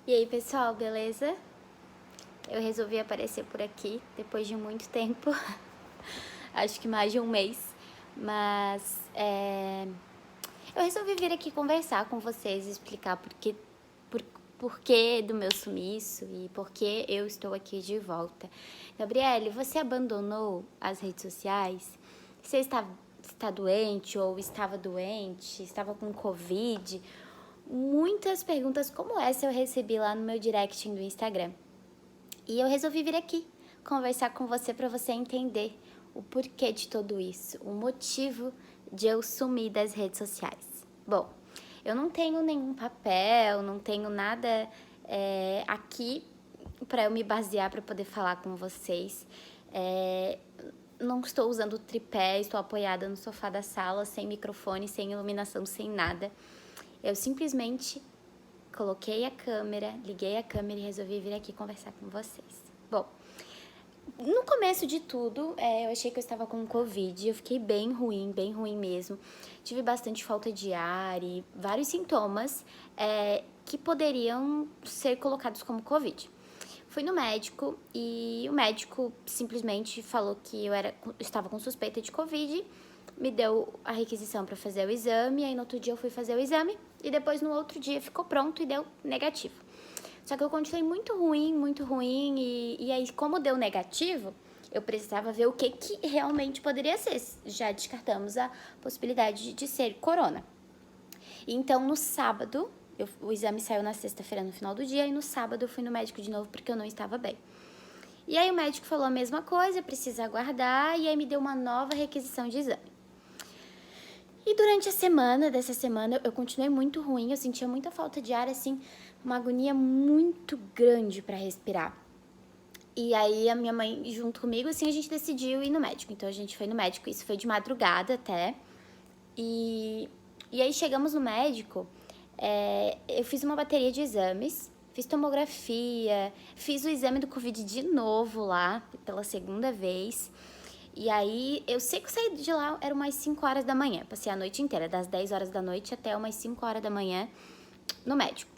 E aí, pessoal, beleza? Eu resolvi aparecer por aqui depois de muito tempo, acho que mais de um mês, mas eu resolvi vir aqui conversar com vocês, explicar por que do meu sumiço e por que eu estou aqui de volta. Gabriele, você abandonou as redes sociais? Você está doente ou estava doente? Estava com Covid? Muitas perguntas como essa eu recebi lá no meu direct do Instagram. E eu resolvi vir aqui conversar com você para você entender o porquê de tudo isso, o motivo de eu sumir das redes sociais. Bom, eu não tenho nenhum papel, não tenho nada aqui para eu me basear para poder falar com vocês. Não estou usando tripé, estou apoiada no sofá da sala, sem microfone, sem iluminação, sem nada. Eu simplesmente coloquei a câmera, liguei a câmera e resolvi vir aqui conversar com vocês. Bom, no começo de tudo, eu achei que eu estava com Covid, eu fiquei bem ruim mesmo. Tive bastante falta de ar e vários sintomas que poderiam ser colocados como Covid. Fui no médico e o médico simplesmente falou que eu estava com suspeita de Covid, me deu a requisição para fazer o exame, aí no outro dia eu fui fazer o exame e depois no outro dia ficou pronto e deu negativo. Só que eu continuei muito ruim e aí como deu negativo, eu precisava ver o que realmente poderia ser. Já descartamos a possibilidade de ser corona. Então no sábado, o exame saiu na sexta-feira no final do dia e no sábado eu fui no médico de novo porque eu não estava bem. E aí o médico falou a mesma coisa, precisa aguardar, e aí me deu uma nova requisição de exame. E durante dessa semana, eu continuei muito ruim, eu sentia muita falta de ar, assim, uma agonia muito grande para respirar. E aí a minha mãe, junto comigo, assim, a gente decidiu ir no médico. Então a gente foi no médico, isso foi de madrugada até. E aí chegamos no médico, eu fiz uma bateria de exames, fiz tomografia, fiz o exame do Covid de novo lá, pela segunda vez. E aí, eu sei que eu saí de lá, era umas 5 horas da manhã. Passei a noite inteira, das 10 horas da noite até umas 5 horas da manhã no médico.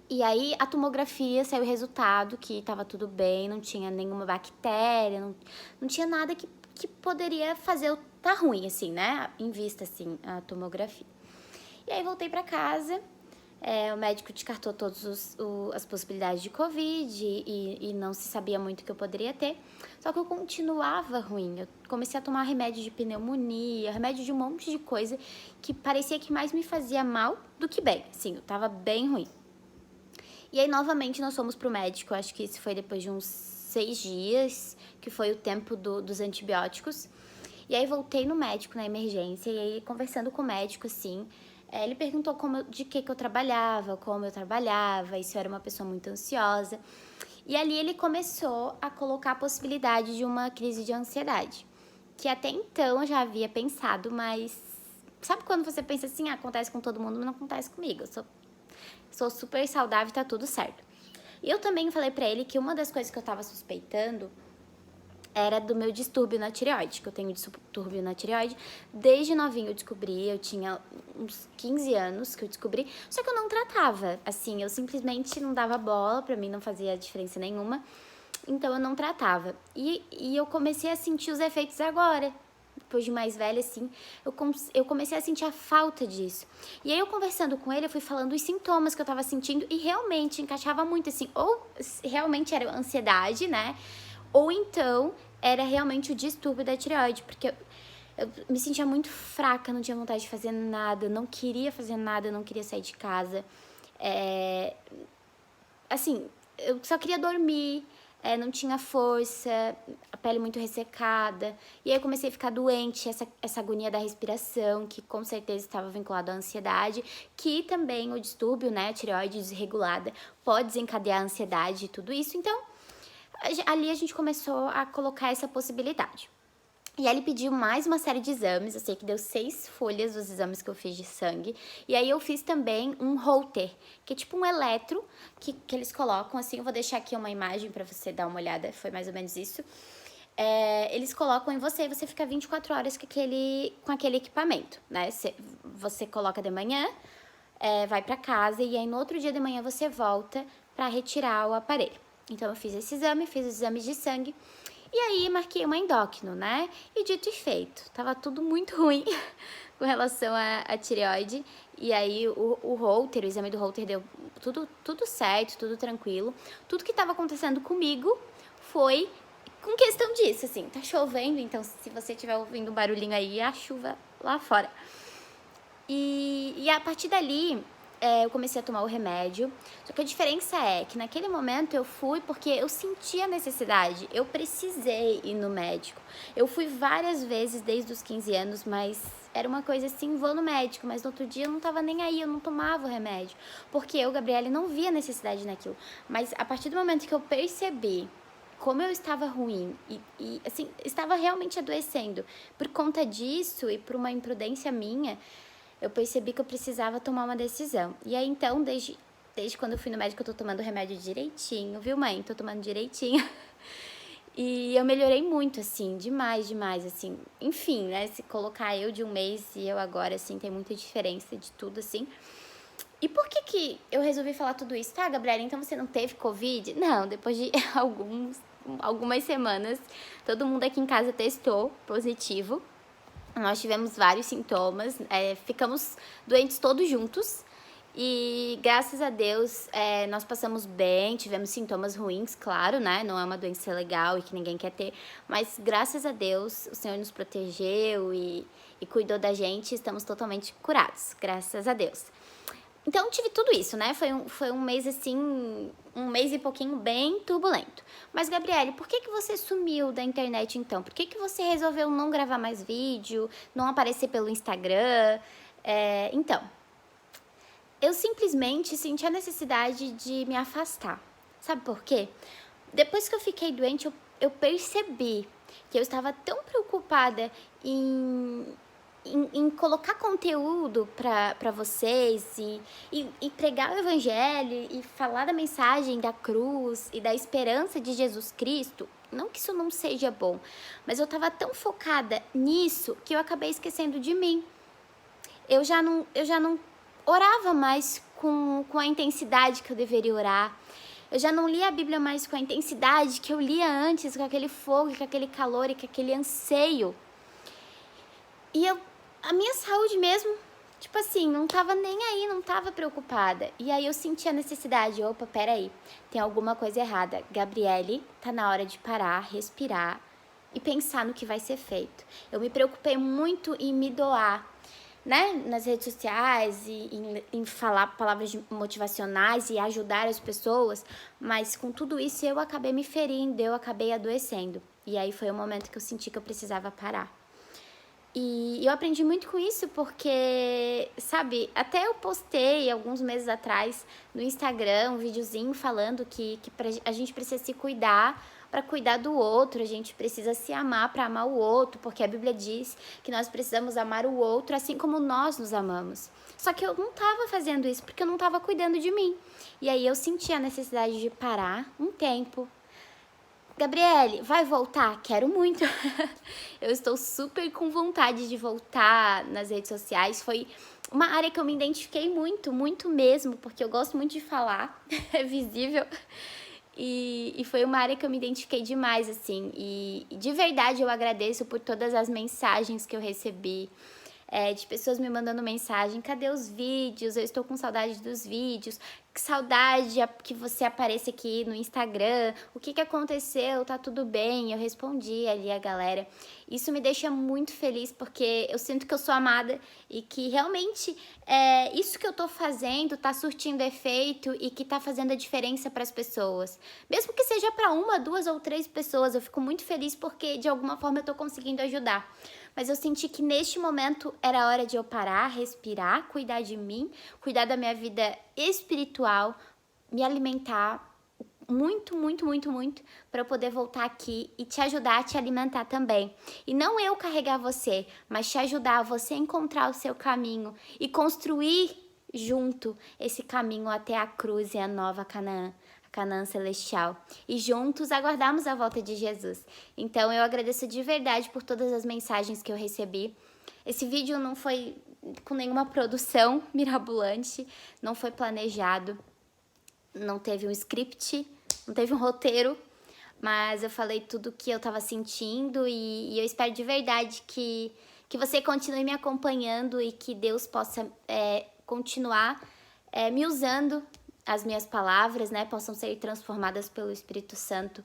E aí, a tomografia saiu o resultado, que tava tudo bem, não tinha nenhuma bactéria, não tinha nada que poderia fazer eu tá ruim, assim, né? Em vista, assim, a tomografia. E aí, voltei pra casa. O médico descartou todas as possibilidades de Covid e não se sabia muito o que eu poderia ter. Só que eu continuava ruim. Eu comecei a tomar remédio de pneumonia, remédio de um monte de coisa que parecia que mais me fazia mal do que bem. Assim, eu tava bem ruim. E aí, novamente, nós fomos pro médico. Acho que isso foi depois de uns 6 dias, que foi o tempo dos antibióticos. E aí, voltei no médico, na emergência. E aí, conversando com o médico, assim, ele perguntou de que eu trabalhava, como eu trabalhava, e se eu era uma pessoa muito ansiosa. E ali ele começou a colocar a possibilidade de uma crise de ansiedade, que até então eu já havia pensado, mas sabe quando você pensa assim, acontece com todo mundo, mas não acontece comigo, eu sou super saudável e tá tudo certo. E eu também falei pra ele que uma das coisas que eu tava suspeitando era do meu distúrbio na tireoide, que eu tenho distúrbio na tireoide. Desde novinho eu descobri, eu tinha uns 15 anos que eu descobri, só que eu não tratava, assim, eu simplesmente não dava bola, pra mim não fazia diferença nenhuma, então eu não tratava. E eu comecei a sentir os efeitos agora, depois de mais velha, assim, eu comecei a sentir a falta disso. E aí eu conversando com ele, eu fui falando os sintomas que eu tava sentindo e realmente encaixava muito, assim, ou realmente era ansiedade, né, ou então era realmente o distúrbio da tireoide, porque eu me sentia muito fraca, não tinha vontade de fazer nada, não queria fazer nada, não queria sair de casa. Assim, eu só queria dormir, não tinha força, a pele muito ressecada. E aí eu comecei a ficar doente, essa agonia da respiração, que com certeza estava vinculada à ansiedade, que também o distúrbio, né, a tireoide desregulada, pode desencadear a ansiedade e tudo isso. Então, ali a gente começou a colocar essa possibilidade. E aí ele pediu mais uma série de exames, eu sei que deu 6 folhas dos exames que eu fiz de sangue. E aí eu fiz também um Holter, que é tipo um eletro que eles colocam, assim, eu vou deixar aqui uma imagem pra você dar uma olhada, foi mais ou menos isso. Eles colocam em você e você fica 24 horas com aquele equipamento, né? Você coloca de manhã, vai pra casa e aí no outro dia de manhã você volta pra retirar o aparelho. Então eu fiz esse exame, fiz os exames de sangue e aí marquei uma endócrino, né? E dito e feito, tava tudo muito ruim com relação à tireoide. E aí o Holter, o exame do Holter deu tudo certo, tudo tranquilo. Tudo que tava acontecendo comigo foi com questão disso, assim, tá chovendo, então se você estiver ouvindo um barulhinho aí, é a chuva lá fora. E a partir dali, eu comecei a tomar o remédio. Só que a diferença é que naquele momento eu fui porque eu sentia a necessidade. Eu precisei ir no médico. Eu fui várias vezes desde os 15 anos, mas era uma coisa assim, vou no médico. Mas no outro dia eu não tava nem aí, eu não tomava o remédio. Porque eu, Gabriele, não via necessidade naquilo. Mas a partir do momento que eu percebi como eu estava ruim e assim, estava realmente adoecendo. Por conta disso e por uma imprudência minha, eu percebi que eu precisava tomar uma decisão. E aí, então, desde quando eu fui no médico, eu tô tomando o remédio direitinho, viu, mãe? Tô tomando direitinho. E eu melhorei muito, assim, demais, assim. Enfim, né, se colocar eu de um mês e eu agora, assim, tem muita diferença de tudo, assim. E por que eu resolvi falar tudo isso? Tá, Gabriela, então você não teve Covid? Não, depois de algumas semanas, todo mundo aqui em casa testou positivo. Nós tivemos vários sintomas, ficamos doentes todos juntos e graças a Deus nós passamos bem, tivemos sintomas ruins, claro, né? Não é uma doença legal e que ninguém quer ter, mas graças a Deus o Senhor nos protegeu e cuidou da gente, estamos totalmente curados, graças a Deus. Então, tive tudo isso, né? Foi um mês, assim, um mês e pouquinho bem turbulento. Mas, Gabriele, por que você sumiu da internet, então? Por que você resolveu não gravar mais vídeo, não aparecer pelo Instagram? Então, eu simplesmente senti a necessidade de me afastar. Sabe por quê? Depois que eu fiquei doente, eu percebi que eu estava tão preocupada em colocar conteúdo para vocês e pregar o evangelho e falar da mensagem da cruz e da esperança de Jesus Cristo. Não que isso não seja bom, mas eu estava tão focada nisso que eu acabei esquecendo de mim. Eu já não orava mais com a intensidade que eu deveria orar. Eu já não lia a Bíblia mais com a intensidade que eu lia antes, com aquele fogo, com aquele calor e com aquele anseio. E a minha saúde mesmo, tipo assim, não tava nem aí, não tava preocupada. E aí eu senti a necessidade, opa, peraí, tem alguma coisa errada. Gabriele, tá na hora de parar, respirar e pensar no que vai ser feito. Eu me preocupei muito em me doar, né, nas redes sociais e em falar palavras motivacionais e ajudar as pessoas, mas com tudo isso eu acabei me ferindo, eu acabei adoecendo. E aí foi o momento que eu senti que eu precisava parar. E eu aprendi muito com isso porque, sabe, até eu postei alguns meses atrás no Instagram um videozinho falando que a gente precisa se cuidar para cuidar do outro, a gente precisa se amar para amar o outro, porque a Bíblia diz que nós precisamos amar o outro assim como nós nos amamos. Só que eu não estava fazendo isso porque eu não estava cuidando de mim. E aí eu senti a necessidade de parar um tempo. Gabriele, vai voltar? Quero muito. Eu estou super com vontade de voltar nas redes sociais. Foi uma área que eu me identifiquei muito, muito mesmo, porque eu gosto muito de falar, é visível. E foi uma área que eu me identifiquei demais, assim. E de verdade eu agradeço por todas as mensagens que eu recebi. De pessoas me mandando mensagem, cadê os vídeos? Eu estou com saudade dos vídeos, que saudade que você apareça aqui no Instagram, o que aconteceu, tá tudo bem? Eu respondi ali a galera. Isso me deixa muito feliz porque eu sinto que eu sou amada e que realmente isso que eu tô fazendo tá surtindo efeito e que tá fazendo a diferença para as pessoas. Mesmo que seja para uma, duas ou três pessoas, eu fico muito feliz porque de alguma forma eu tô conseguindo ajudar. Mas eu senti que neste momento era hora de eu parar, respirar, cuidar de mim, cuidar da minha vida espiritual, me alimentar muito, muito, muito, muito para eu poder voltar aqui e te ajudar a te alimentar também. E não eu carregar você, mas te ajudar a você encontrar o seu caminho e construir junto esse caminho até a cruz e a nova Canaã. Canaã celestial, e juntos aguardamos a volta de Jesus. Então eu agradeço de verdade por todas as mensagens que eu recebi. Esse vídeo não foi com nenhuma produção mirabolante, não foi planejado, não teve um script, não teve um roteiro, mas eu falei tudo que eu tava sentindo e eu espero de verdade que você continue me acompanhando e que Deus possa continuar me usando, as minhas palavras, né, possam ser transformadas pelo Espírito Santo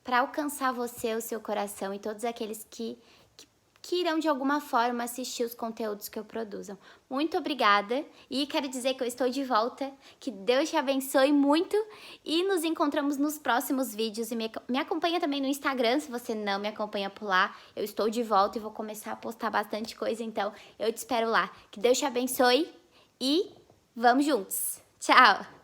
para alcançar você, o seu coração e todos aqueles que irão de alguma forma assistir os conteúdos que eu produzo. Muito obrigada e quero dizer que eu estou de volta, que Deus te abençoe muito e nos encontramos nos próximos vídeos. E me acompanha também no Instagram, se você não me acompanha por lá. Eu estou de volta e vou começar a postar bastante coisa, então eu te espero lá. Que Deus te abençoe e vamos juntos! Tchau!